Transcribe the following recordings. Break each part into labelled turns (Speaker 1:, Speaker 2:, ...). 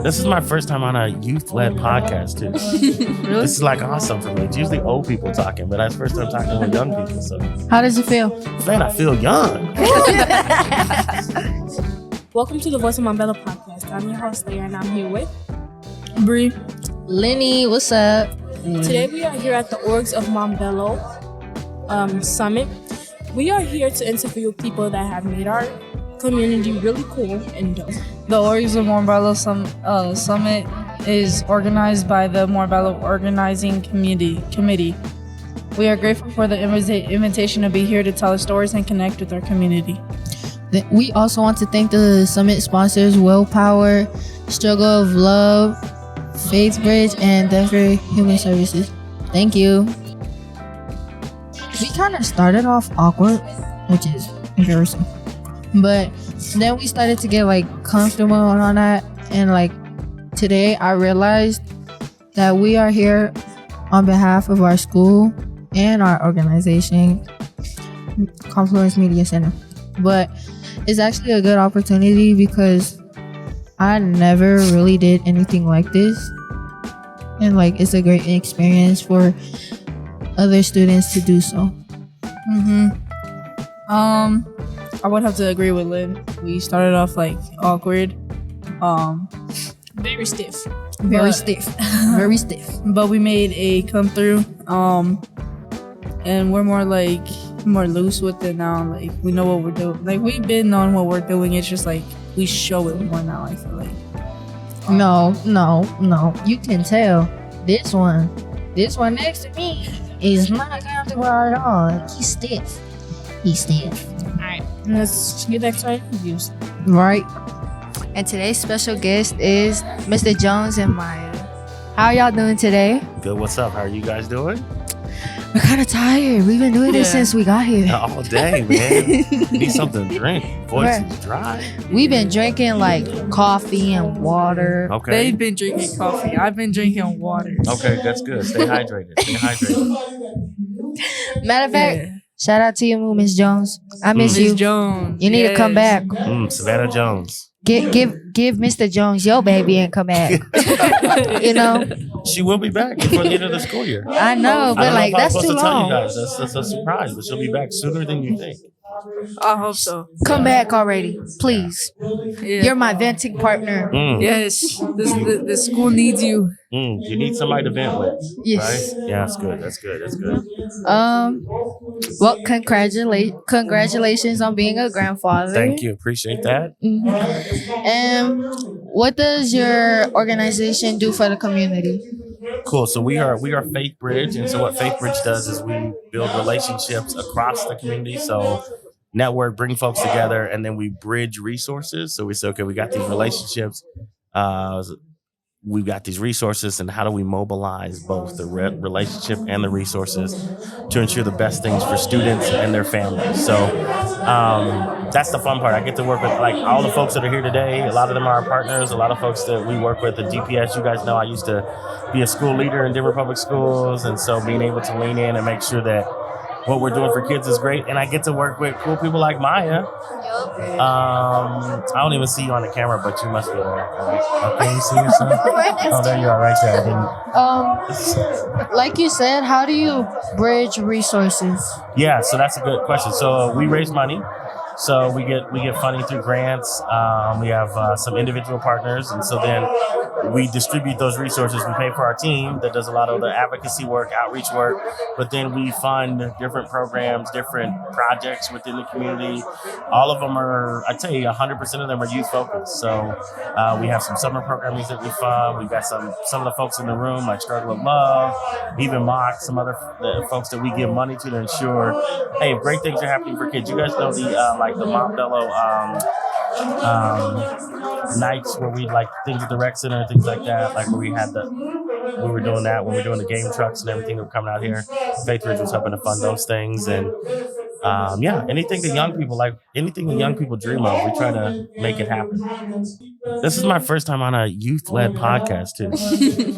Speaker 1: This is my first time on a youth-led podcast too.
Speaker 2: Really?
Speaker 1: This is like awesome for me. It's usually old people talking, but that's the first time talking with young people. So,
Speaker 2: How does it feel?
Speaker 1: man, I feel young.
Speaker 3: Welcome to the Voice of Montbello podcast. I'm your host, Leah, and I'm here with
Speaker 2: Bree. Lenny, what's up?
Speaker 3: Today we are here at the Orgs of Montbello Summit. We are here to interview people that have made our community really cool and dope.
Speaker 4: The Orgs of Montbello Summit is organized by the Montbello Organizing Committee. We are grateful for the invitation to be here to tell our stories and connect with our community.
Speaker 2: We also want to thank the summit sponsors, Willpower, Struggle of Love, Faithbridge, and Denver Human Services. Thank you. We kind of started off awkward, which is embarrassing. But then we started to get comfortable on that. And today I realized that we are here on behalf of our school and our organization, Confluence Media Center. But it's actually a good opportunity because I never really did anything like this. And it's a great experience for other students to do so.
Speaker 4: I would have to agree with Lynn. We started off awkward.
Speaker 3: Very stiff.
Speaker 2: Very stiff. Very stiff.
Speaker 4: But we made a come through. And we're more loose with it now. We know what we're doing. We've been knowing what we're doing. It's just we show it more now, I feel like.
Speaker 2: No. You can tell. This one next to me is not comfortable at all. He's stiff.
Speaker 3: Alright, let's get back to our interviews.
Speaker 2: Right. And today's special guest is Mr. Jones and Maya. How y'all doing today?
Speaker 1: Good. What's up? How are you guys doing?
Speaker 2: We're kind of tired. We've been doing this since we got here.
Speaker 1: All day, man. Need something to drink. Voice is dry.
Speaker 2: We've been drinking coffee and water.
Speaker 1: Okay.
Speaker 4: They've been drinking coffee. I've been drinking water.
Speaker 1: Okay, that's good. Stay hydrated.
Speaker 2: Matter of fact, shout out to you, Miss Jones. I miss you.
Speaker 4: Miss Jones.
Speaker 2: You need to come back.
Speaker 1: Savannah Jones.
Speaker 2: Give Mr. Jones your baby and come back. You know?
Speaker 1: She will be back before the end of the school year.
Speaker 2: I know, but
Speaker 1: I don't know if
Speaker 2: that's
Speaker 1: I'm
Speaker 2: too
Speaker 1: supposed to tell
Speaker 2: long.
Speaker 1: you guys. That's a surprise, but she'll be back sooner than you think.
Speaker 4: I hope so.
Speaker 2: Come back already, please.
Speaker 4: Yeah.
Speaker 2: You're my venting partner.
Speaker 4: Yes. The school needs you.
Speaker 1: You need somebody to vent with.
Speaker 2: Yes.
Speaker 1: Right? Yeah, that's good.
Speaker 2: Well, congratulations on being a grandfather.
Speaker 1: Thank you. Appreciate that.
Speaker 2: And what does your organization do for the community?
Speaker 1: Cool. So we are Faithbridge, and so what Faithbridge does is we build relationships across the community. So network, bring folks together, and then we bridge resources. So we say, okay, we got these relationships. We've got these resources, and how do we mobilize both the relationship and the resources to ensure the best things for students and their families? So that's the fun part. I get to work with all the folks that are here today. A lot of them are our partners. A lot of folks that we work with at DPS. You guys know I used to be a school leader in Denver Public Schools, and so being able to lean in and make sure that what we're doing for kids is great. And I get to work with cool people like Maya. I don't even see you on the camera, but you must be there. Right? Okay, you see yourself? Oh, there you are, right there.
Speaker 2: Like you said, how do you bridge resources?
Speaker 1: Yeah, so that's a good question. So we raise money. So we get funding through grants. We have some individual partners, and so then we distribute those resources. We pay for our team that does a lot of the advocacy work, outreach work, but then we fund different programs, different projects within the community. All of them are, I'd say 100% of them are youth focused. So we have some summer programming that we fund. We've got some of the folks in the room like Struggle of Love, even Mock, some other folks that we give money to ensure, hey, if great things are happening for kids. You guys know the Montbello nights where we things at the rec center and things like that, where we were doing that when we were doing the game trucks and everything that were coming out here. Faithbridge was helping to fund those things, and anything that young people dream of, we try to make it happen. This is my first time on a youth-led podcast too.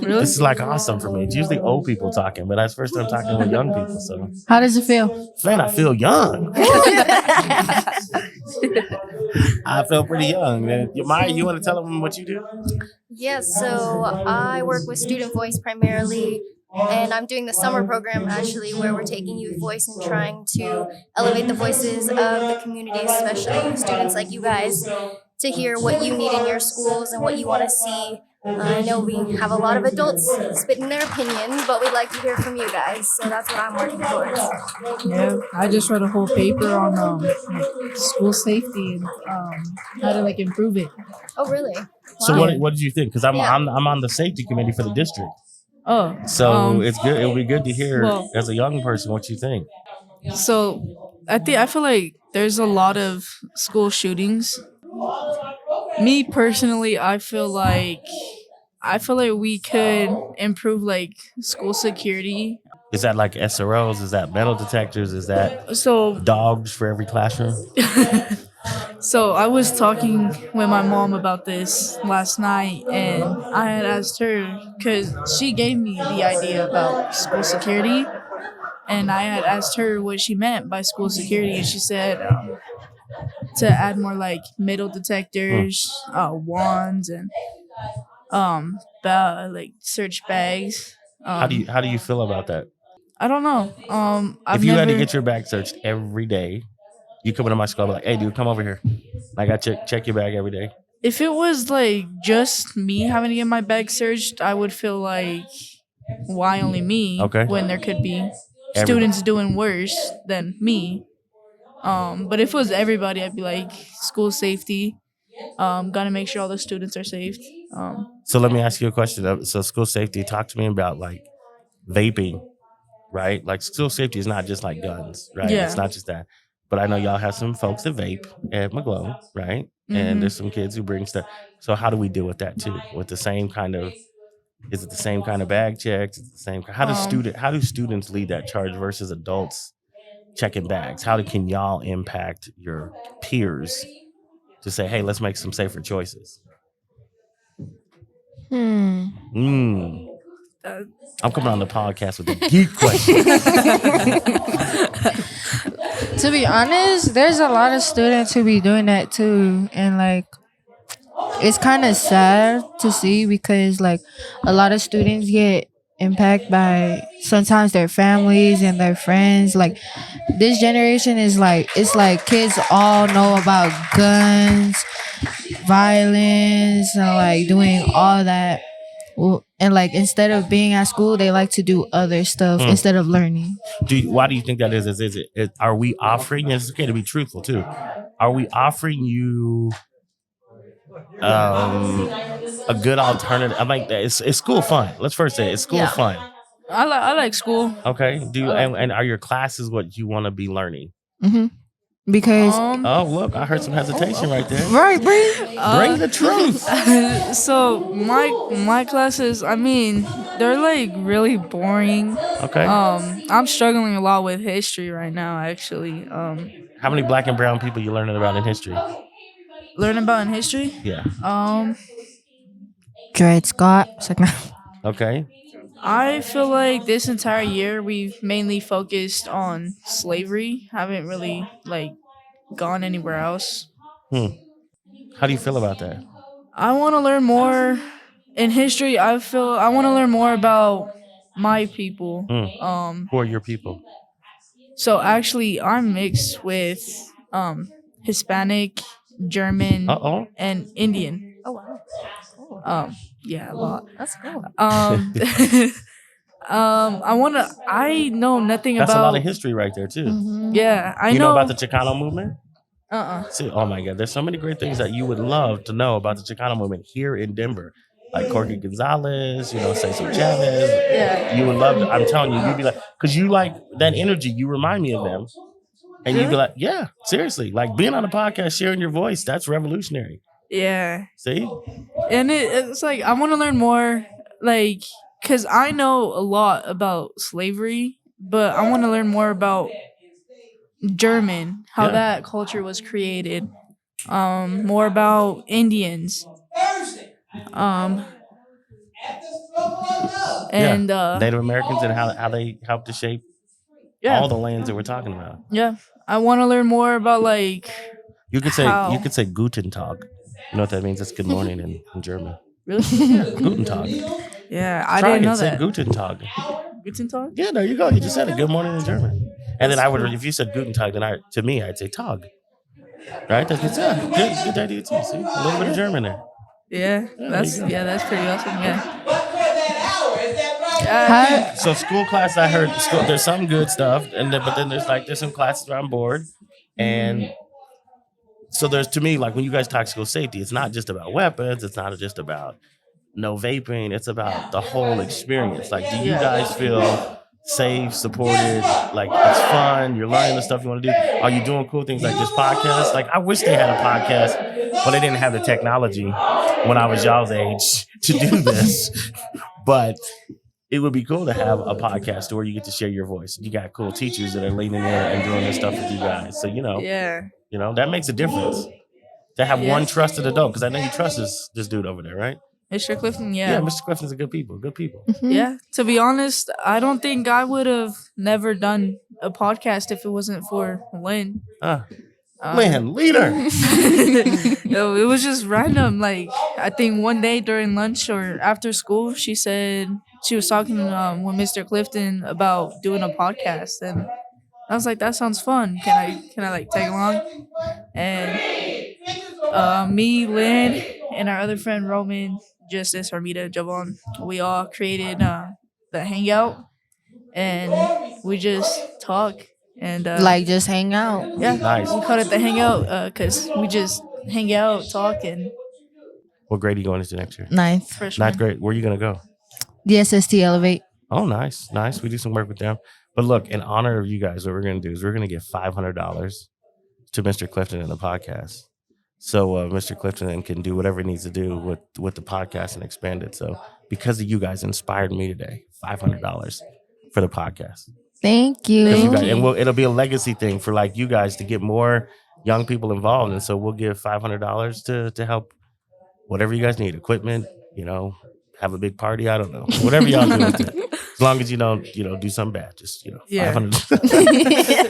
Speaker 4: Really?
Speaker 1: This is awesome for me. It's usually old people talking, but that's the first time talking with young people. So,
Speaker 2: How does it feel?
Speaker 1: man, I feel young. I feel pretty young. Maya, you want to tell them what you do?
Speaker 5: Yes, so I work with Student Voice primarily, and I'm doing the summer program actually, where we're taking youth voice and trying to elevate the voices of the community, especially students like you guys, to hear what you need in your schools and what you want to see. I know we have a lot of adults spitting their opinions, but we'd like to hear from you guys, so that's what I'm working towards.
Speaker 4: Yeah, I just read a whole paper on like school safety and how to like improve it.
Speaker 5: Oh, really?
Speaker 1: So
Speaker 5: Wow.
Speaker 1: what did you think? Because I'm on the safety committee for the district.
Speaker 4: Oh,
Speaker 1: So it's good. It'll be good to hear
Speaker 4: well-
Speaker 1: as a young person what you think.
Speaker 4: So I feel like there's a lot of school shootings. Me personally, I feel like we could improve like school security.
Speaker 1: Is that like SROs? Is that metal detectors? Is that
Speaker 4: So
Speaker 1: dogs for every classroom?
Speaker 4: So I was talking with my mom about this last night, and I had asked her because she gave me the idea about school security, and I had asked her what she meant by school security, and she said to add more like metal detectors, wands, and like search bags.
Speaker 1: How do you feel about that?
Speaker 4: I don't know.
Speaker 1: If you had to get your bag searched every day, you come into my school, I'll be like, hey, dude, come over here. I got check your bag every day.
Speaker 4: If it was like just me having to get my bag searched, I would feel like, why only me?
Speaker 1: Okay.
Speaker 4: When there could be students doing worse than me. But if it was everybody, I'd be like, school safety. Gotta make sure all the students are safe.
Speaker 1: So let me ask you a question. So school safety, talk to me about like vaping, right? Like school safety is not just like guns, right?
Speaker 4: Yeah.
Speaker 1: It's not just that. But I know y'all have some folks that vape at McGlow, right?
Speaker 4: Mhm.
Speaker 1: And there's some kids who bring stuff. So how do we deal with that too? With the same kind of, is it the same kind of bag checks? Is it the same? How do students lead that charge versus adults checking bags? Can y'all impact your peers to say, hey, let's make some safer choices? I'm coming on the podcast with a geek question.
Speaker 2: To be honest, there's a lot of students who be doing that too, and like it's kind of sad to see because like a lot of students get impacted by sometimes their families and their friends. Like this generation is like, it's like kids all know about guns, violence, and like doing all that. And like instead of being at school, they like to do other stuff instead of learning.
Speaker 1: Why do you think that is? Are we offering? And it's okay to be truthful too. Are we offering you a good alternative? I'm like, it's school fun. Let's first say it's school fun.
Speaker 4: I like school.
Speaker 1: Okay. And are your classes what you want to be learning?
Speaker 2: Mm-hmm. Because
Speaker 1: oh look, I heard some hesitation right there.
Speaker 2: Right,
Speaker 1: bring the truth.
Speaker 4: So my classes, I mean, they're like really boring.
Speaker 1: Okay.
Speaker 4: I'm struggling a lot with history right now, actually.
Speaker 1: How many black and brown people you learning about in history?
Speaker 4: Learning about in history?
Speaker 1: Yeah.
Speaker 2: Dred Scott.
Speaker 1: Okay.
Speaker 4: I feel like this entire year we've mainly focused on slavery. Haven't really like gone anywhere else.
Speaker 1: How do you feel about that?
Speaker 4: I want to learn more in history. I want to learn more about my people.
Speaker 1: Who are your people?
Speaker 4: So actually, I'm mixed with Hispanic, German, and Indian.
Speaker 5: Oh, wow. Cool.
Speaker 4: Yeah, a lot.
Speaker 5: That's cool.
Speaker 4: I know nothing about.
Speaker 1: That's a lot of history right there too.
Speaker 2: Mm-hmm.
Speaker 4: Yeah, I
Speaker 1: know. You
Speaker 4: know
Speaker 1: about the Chicano movement? See, oh my God, there's so many great things that you would love to know about the Chicano movement here in Denver. Like Corky Gonzalez, Cesar Chavez.
Speaker 4: Yeah.
Speaker 1: You would love to, I'm telling you, you'd be like, because you like that energy, you remind me of them. And you'd be like, yeah, seriously, like being on a podcast, sharing your voice, that's revolutionary.
Speaker 4: Yeah.
Speaker 1: See?
Speaker 4: And it's like, I want to learn more, like, because I know a lot about slavery, but I want to learn more about German, how that culture was created, more about Indians, and
Speaker 1: Native Americans and how they helped to shape all the lands that we're talking about.
Speaker 4: Yeah, I want to learn more about like
Speaker 1: you could say Guten Tag. You know what that means? It's good morning in German.
Speaker 4: Really?
Speaker 1: Guten Tag.
Speaker 4: Yeah, I
Speaker 1: Try
Speaker 4: didn't
Speaker 1: it.
Speaker 4: know
Speaker 1: Say
Speaker 4: that.
Speaker 1: Guten Tag.
Speaker 4: Guten Tag?
Speaker 1: Yeah, there you go. You just said it. Good morning in German. And then
Speaker 4: That's
Speaker 1: I would,
Speaker 4: cool.
Speaker 1: if you said Guten Tag, then to me, I'd say Tag. Right? That's good. Yeah, good idea too. See, a little bit of German there.
Speaker 4: Yeah,
Speaker 1: there you go.
Speaker 4: that's pretty awesome. Yeah.
Speaker 2: How,
Speaker 1: So school class, I heard there's some good stuff, but then there's some classes where I'm bored, and so there's to me like when you guys talk school safety, it's not just about weapons, it's not just about no vaping, it's about the whole experience. Like, do you guys feel safe, supported, like it's fun, you're learning the stuff you want to do? Are you doing cool things like this podcast? Like I wish they had a podcast, but they didn't have the technology when I was y'all's age to do this. But it would be cool to have a podcast where you get to share your voice. You got cool teachers that are leaning in and doing this stuff with you guys. So,
Speaker 4: Yeah.
Speaker 1: that makes a difference. To have one trusted adult, because I know you trust this dude over there, right?
Speaker 4: Mr. Clifton,
Speaker 1: Yeah, Mr. Clifton's a good people. Good people.
Speaker 4: Yeah. To be honest, I don't think I would have never done a podcast if it wasn't for Lynn.
Speaker 1: Lynn, leader.
Speaker 4: It was just random. Like, I think one day during lunch or after school, she said she was talking with Mr. Clifton about doing a podcast, and I was like, "That sounds fun. Can I like tag along?" And me, Lynn, and our other friend Roman, Justice, Armida, Javon, we all created the Hangout, and we just talk and
Speaker 2: like just hang out.
Speaker 4: yeah,
Speaker 1: Nice.
Speaker 4: we called it the Hangout because we just hang out, talk, and
Speaker 1: What grade are you going into next year?
Speaker 2: Ninth.
Speaker 4: freshman.
Speaker 1: Ninth grade. Where are you going to go?
Speaker 2: DSST Elevate.
Speaker 1: Oh, nice. We do some work with them. But look, in honor of you guys, what we're going to do is we're going to give $500 to Mr. Clifton in the podcast. So Mr. Clifton then can do whatever he needs to do with the podcast and expand it. So because of you guys inspired me today, $500 for the podcast.
Speaker 2: Thank you.
Speaker 1: And it'll be a legacy thing for like you guys to get more young people involved. And so we'll give $500 to help whatever you guys need, equipment, have a big party. I don't know, whatever y'all do with it. As long as you don't, do something bad, just,
Speaker 4: Yeah.
Speaker 1: $500.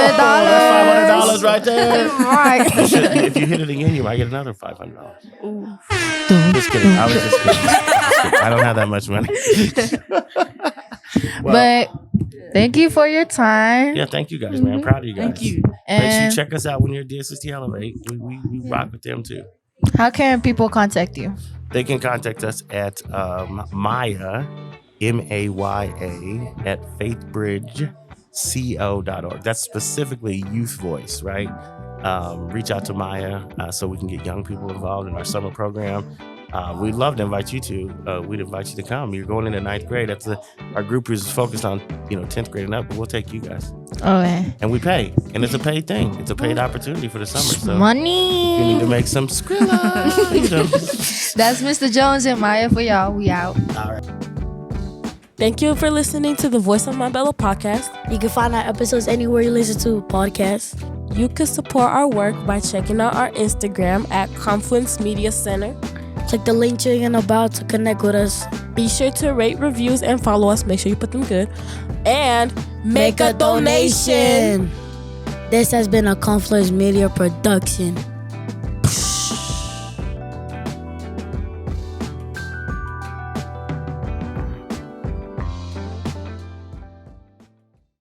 Speaker 1: $500 right there.
Speaker 2: Right.
Speaker 1: If you hit it again, you might get another $500. Just kidding. I was just kidding. I don't have that much money.
Speaker 2: But thank you for your time.
Speaker 1: Yeah, thank you guys, man. I'm proud of you guys.
Speaker 4: Thank you.
Speaker 1: Make sure you
Speaker 2: And
Speaker 1: check us out when you're at DSST Elevate. We rock with them too.
Speaker 2: how can people contact you?
Speaker 1: They can contact us at Maya, MAYA, at faithbridgeco.org. That's specifically youth voice, right? Reach out to Maya so we can get young people involved in our summer program. We'd love to invite you to. We'd invite you to come. You're going into ninth grade. Our group is focused on 10th grade and up, but we'll take you guys.
Speaker 2: Okay.
Speaker 1: And we pay, and it's a paid thing. It's a paid opportunity for the summer. So
Speaker 2: Money.
Speaker 1: you need to make some skrilla.
Speaker 2: That's Mr. Jones and Maya for y'all. We out.
Speaker 1: All right.
Speaker 3: Thank you for listening to the Voice of Montbello podcast.
Speaker 6: You can find our episodes anywhere you listen to podcasts.
Speaker 3: You can support our work by checking out our Instagram at Confluence Media Center.
Speaker 6: Click the link tree in the bio to connect with us.
Speaker 3: Be sure to rate, reviews, and follow us. Make sure you put them good. And make a donation.
Speaker 6: This has been a Confluence Media production.